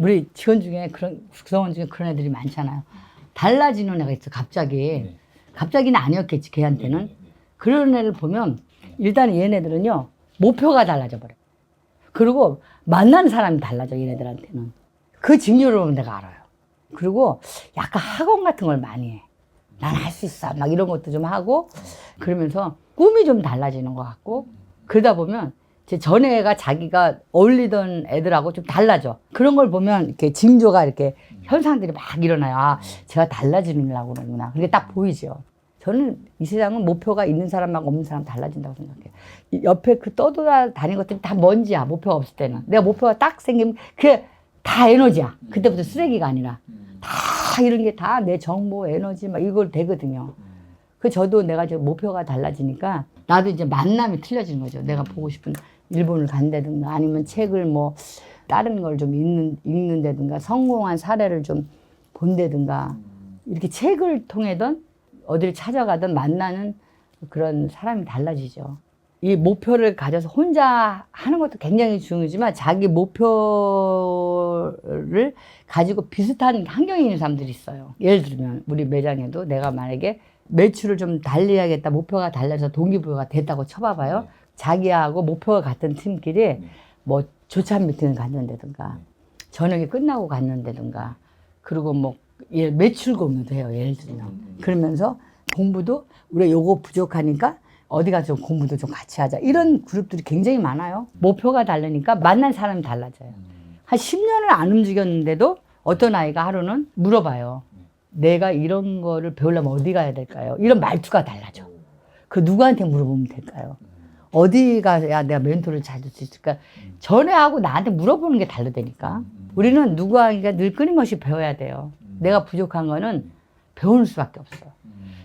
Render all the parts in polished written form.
우리 직원 중에 구성원 중에 그런 애들이 많잖아요. 달라지는 애가 있어, 갑자기. 네. 갑자기는 아니었겠지, 걔한테는. 네. 그런 애를 보면, 일단 얘네들은요, 목표가 달라져 버려. 그리고 만나는 사람이 달라져, 얘네들한테는. 그 징조를 보면 내가 알아요. 그리고 약간 학원 같은 걸 많이 해. 난 할 수 있어. 막 이런 것도 좀 하고, 그러면서 꿈이 좀 달라지는 것 같고, 그러다 보면, 제 전에가 자기가 어울리던 애들하고 좀 달라져. 그런 걸 보면 이렇게 징조가 이렇게 현상들이 막 일어나요. 아, 제가 달라지려고 그러구나. 그게 딱 보이죠. 저는 이 세상은 목표가 있는 사람하고 없는 사람 달라진다고 생각해요. 옆에 그 떠돌아다니는 것들이 다 먼지야. 목표가 없을 때는. 내가 목표가 딱 생기면 그게 다 에너지야. 그때부터 쓰레기가 아니라. 다 이런 게 다 내 정보, 에너지 막 이걸 되거든요. 그 저도 내가 이제 목표가 달라지니까 나도 이제 만남이 틀려지는 거죠. 내가 보고 싶은 일본을 간다든가 아니면 책을 뭐 다른 걸 좀 읽는다든가 성공한 사례를 좀 본다든가 이렇게 책을 통해든 어디를 찾아가든 만나는 그런 사람이 달라지죠. 이 목표를 가져서 혼자 하는 것도 굉장히 중요하지만 자기 목표를 가지고 비슷한 환경에 있는 사람들이 있어요. 예를 들면 우리 매장에도 내가 만약에 매출을 좀 달리하겠다 목표가 달라서 동기부여가 됐다고 쳐봐봐요. 자기하고 목표가 같은 팀끼리 뭐 조찬 미팅을 갔는다든가 저녁에 끝나고 갔는다든가 그리고 뭐 매출 공유도 해요. 예를 들면 그러면서 공부도 우리가 요거 부족하니까 어디 가서 공부도 좀 같이 하자. 이런 그룹들이 굉장히 많아요. 목표가 다르니까 만난 사람이 달라져요. 한 10년을 안 움직였는데도 어떤 아이가 하루는 물어봐요. 내가 이런 거를 배우려면 어디 가야 될까요? 이런 말투가 달라져. 그 누구한테 물어보면 될까요? 어디 가야 내가 멘토를 찾을 수 있을까? 전에 하고 나한테 물어보는 게 다르다니까. 우리는 누구한테 늘 끊임없이 배워야 돼요. 내가 부족한 거는 배우는 수밖에 없어.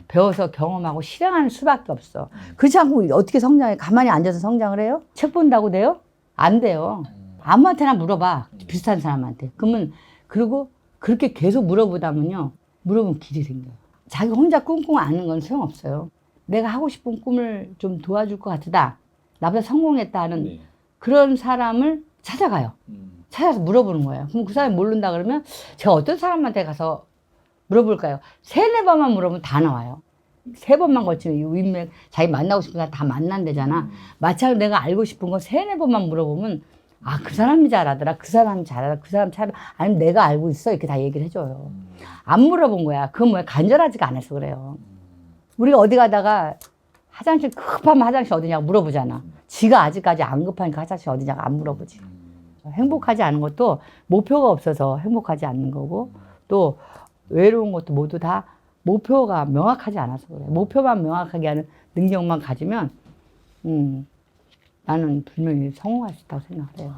배워서 경험하고 실행하는 수밖에 없어. 그렇지 않고 어떻게 성장해? 가만히 앉아서 성장을 해요? 책 본다고 돼요? 안 돼요. 아무한테나 물어봐. 비슷한 사람한테. 그러면 그리고 그렇게 계속 물어보다면요. 물어보면 길이 생겨요. 자기 혼자 꿍꿍 앓는 건 소용없어요. 내가 하고 싶은 꿈을 좀 도와줄 것 같다. 나보다 성공했다 하는 그런 사람을 찾아가요. 찾아서 물어보는 거예요. 그럼 그 사람이 모른다 그러면 제가 어떤 사람한테 가서 물어볼까요? 3-4번만 물어보면 다 나와요. 3번만 걸치면 이 윈맥 자기 만나고 싶은 사람 다 만난대잖아. 마찬가지로 내가 알고 싶은 거 3-4번만 물어보면 아, 그 사람이 잘하더라. 그 사람이 잘하더라. 그 사람 잘 아니면 내가 알고 있어. 이렇게 다 얘기를 해줘요. 안 물어본 거야. 그건 뭐야? 간절하지가 않아서 그래요. 우리가 어디 가다가 화장실 급하면 화장실 어디냐고 물어보잖아. 지가 아직까지 안 급하니까 화장실 어디냐고 안 물어보지. 행복하지 않은 것도 목표가 없어서 행복하지 않는 거고 또 외로운 것도 모두 다 목표가 명확하지 않아서 그래. 목표만 명확하게 하는 능력만 가지면 나는 분명히 성공할 수 있다고 생각해요.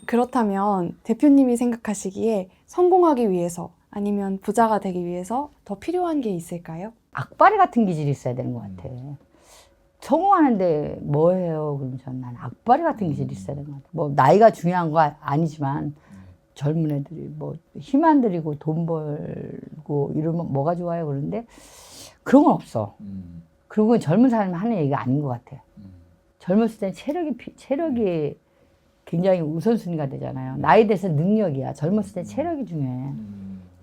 그렇다면 대표님이 생각하시기에 성공하기 위해서 아니면 부자가 되기 위해서 더 필요한 게 있을까요? 악바리 같은 기질이 있어야 되는 것 같아. 성공하는데 뭐 해요? 그러면 난 악바리 같은 기질이 있어야 되는 것 같아. 뭐 나이가 중요한 거 아니지만 젊은 애들이 뭐 힘 안 들이고 돈 벌고 이러면 뭐가 좋아요? 그런데 그런 건 없어. 그리고 젊은 사람이 하는 얘기가 아닌 것 같아. 젊었을 때 체력이 굉장히 우선순위가 되잖아요. 나이 돼서 능력이야. 젊었을 때 체력이 중요해.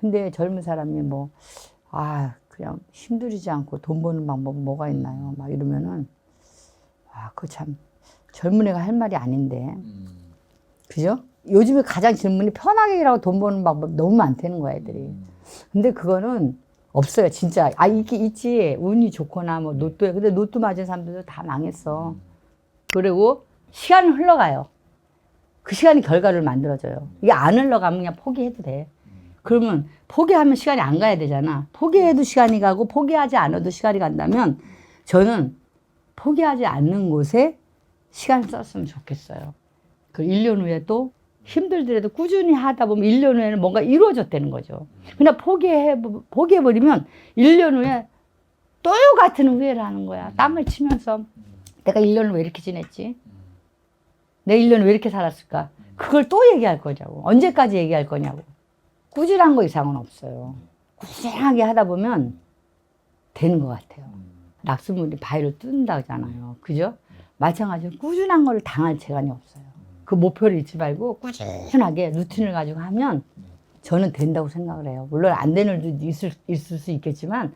근데 젊은 사람이 뭐, 그냥 힘들이지 않고 돈 버는 방법 뭐가 있나요? 막 이러면은, 그거 참 젊은 애가 할 말이 아닌데. 그죠? 요즘에 가장 질문이 편하게 일하고 돈 버는 방법 너무 많다는 거야, 애들이. 근데 그거는 없어요, 진짜. 있지. 운이 좋거나 뭐 로또에. 근데 로또 맞은 사람들도 다 망했어. 그리고 시간은 흘러가요. 그 시간이 결과를 만들어줘요. 이게 안 흘러가면 그냥 포기해도 돼. 그러면 포기하면 시간이 안 가야 되잖아. 포기해도 시간이 가고 포기하지 않아도 시간이 간다면 저는 포기하지 않는 곳에 시간을 썼으면 좋겠어요. 그 1년 후에 또 힘들더라도 꾸준히 하다 보면 1년 후에는 뭔가 이루어졌다는 거죠. 그냥 포기해버리면 1년 후에 또 같은 후회를 하는 거야. 땅을 치면서 내가 1년을 왜 이렇게 지냈지? 내 1년을 왜 이렇게 살았을까? 그걸 또 얘기할 거냐고. 언제까지 얘기할 거냐고. 꾸준한 거 이상은 없어요. 꾸준하게 하다 보면 되는 것 같아요. 낙수물이 바위를 뚫는다 하잖아요. 그죠? 마찬가지로 꾸준한 걸 당할 재간이 없어요. 그 목표를 잊지 말고 꾸준하게 루틴을 가지고 하면 저는 된다고 생각을 해요. 물론 안 되는 일도 있을 수 있겠지만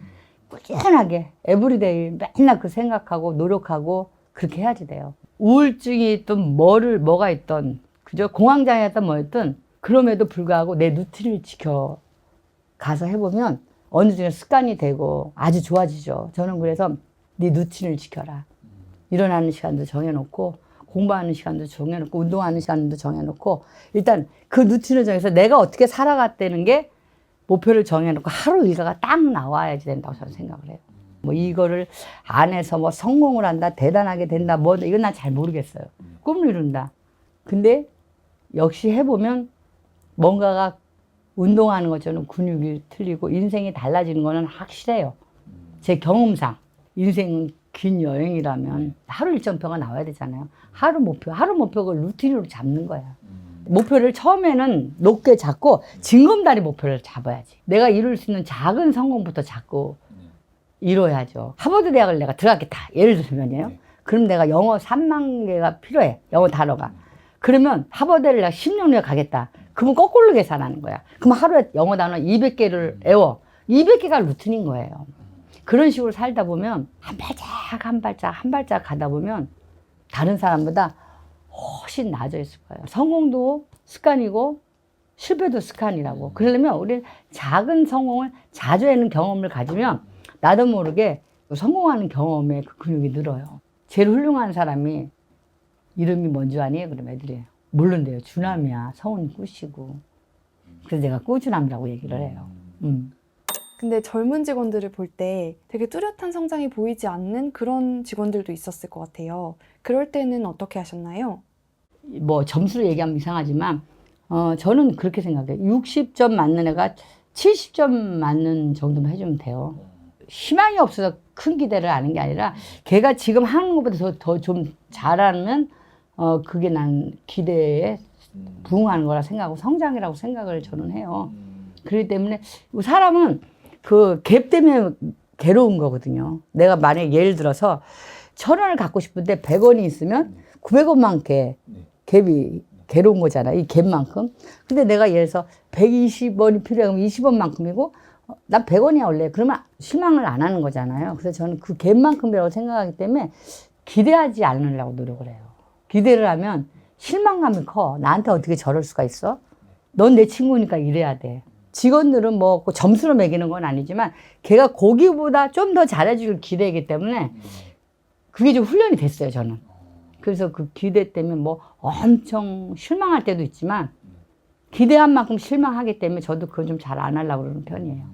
꾸준하게 에브리데이 맨날 그 생각하고 노력하고 그렇게 해야지 돼요. 우울증이 있든 뭐가 있든 그죠? 공황장애였든 뭐였든 그럼에도 불구하고 내 루틴을 지켜 가서 해보면 어느 정도 습관이 되고 아주 좋아지죠. 저는 그래서 네 루틴을 지켜라. 일어나는 시간도 정해놓고 공부하는 시간도 정해놓고 운동하는 시간도 정해놓고 일단 그 루틴을 정해서 내가 어떻게 살아갔다는 게 목표를 정해놓고 하루 일과가 딱 나와야지 된다고 저는 생각을 해요. 뭐 이거를 안 해서 뭐 성공을 한다, 대단하게 된다, 뭐 이건 난 잘 모르겠어요. 꿈을 이룬다. 근데 역시 해보면 뭔가가 운동하는 것처럼 근육이 틀리고 인생이 달라지는 거는 확실해요. 제 경험상 인생은 긴 여행이라면 하루 일정표가 나와야 되잖아요. 하루 목표를 루틴으로 잡는 거야. 목표를 처음에는 높게 잡고 징검다리 목표를 잡아야지. 내가 이룰 수 있는 작은 성공부터 잡고 이뤄야죠. 하버드 대학을 내가 들어갔겠다. 예를 들면요. 그럼 내가 영어 3만 개가 필요해. 영어 단어가. 그러면 하버드를 내가 10년 후에 가겠다. 그러면 거꾸로 계산하는 거야. 그럼 하루에 영어 단어 200개를 외워. 200개가 루틴인 거예요. 그런 식으로 살다 보면 한 발짝 가다 보면 다른 사람보다 훨씬 나아져 있을 거예요. 성공도 습관이고 실패도 습관이라고. 그러려면 우리 작은 성공을 자주 하는 경험을 가지면 나도 모르게 성공하는 경험에 그 근육이 늘어요. 제일 훌륭한 사람이 이름이 뭔지 아니? 그럼 애들이 모른대요. 주남이야. 성은 꾸시고. 그래서 내가 꾸준함이라고 얘기를 해요. 근데 젊은 직원들을 볼 때 되게 뚜렷한 성장이 보이지 않는 그런 직원들도 있었을 것 같아요. 그럴 때는 어떻게 하셨나요? 뭐 점수를 얘기하면 이상하지만 저는 그렇게 생각해요. 60점 맞는 애가 70점 맞는 정도만 해주면 돼요. 희망이 없어서 큰 기대를 하는 게 아니라 걔가 지금 하는 것보다 더 좀 잘하면 그게 난 기대에 부응하는 거라 생각하고 성장이라고 생각을 저는 해요. 그렇기 때문에 사람은 그 갭 때문에 괴로운 거거든요. 내가 만약에 예를 들어서 1,000원을 갖고 싶은데 100원이 있으면 900원만 갭이 괴로운 거잖아. 이 갭만큼. 근데 내가 예를 들어서 120원이 필요해. 그럼 20원만큼이고 난 100원이야 원래. 그러면 실망을 안 하는 거잖아요. 그래서 저는 그 갭만큼이라고 생각하기 때문에 기대하지 않으려고 노력을 해요. 기대를 하면 실망감이 커. 나한테 어떻게 저럴 수가 있어? 넌 내 친구니까 이래야 돼. 직원들은 뭐 점수로 매기는 건 아니지만 걔가 거기보다 좀 더 잘해줄 기대이기 때문에 그게 좀 훈련이 됐어요, 저는. 그래서 그 기대 때문에 뭐 엄청 실망할 때도 있지만 기대한 만큼 실망하기 때문에 저도 그건 좀 잘 안 하려고 그러는 편이에요.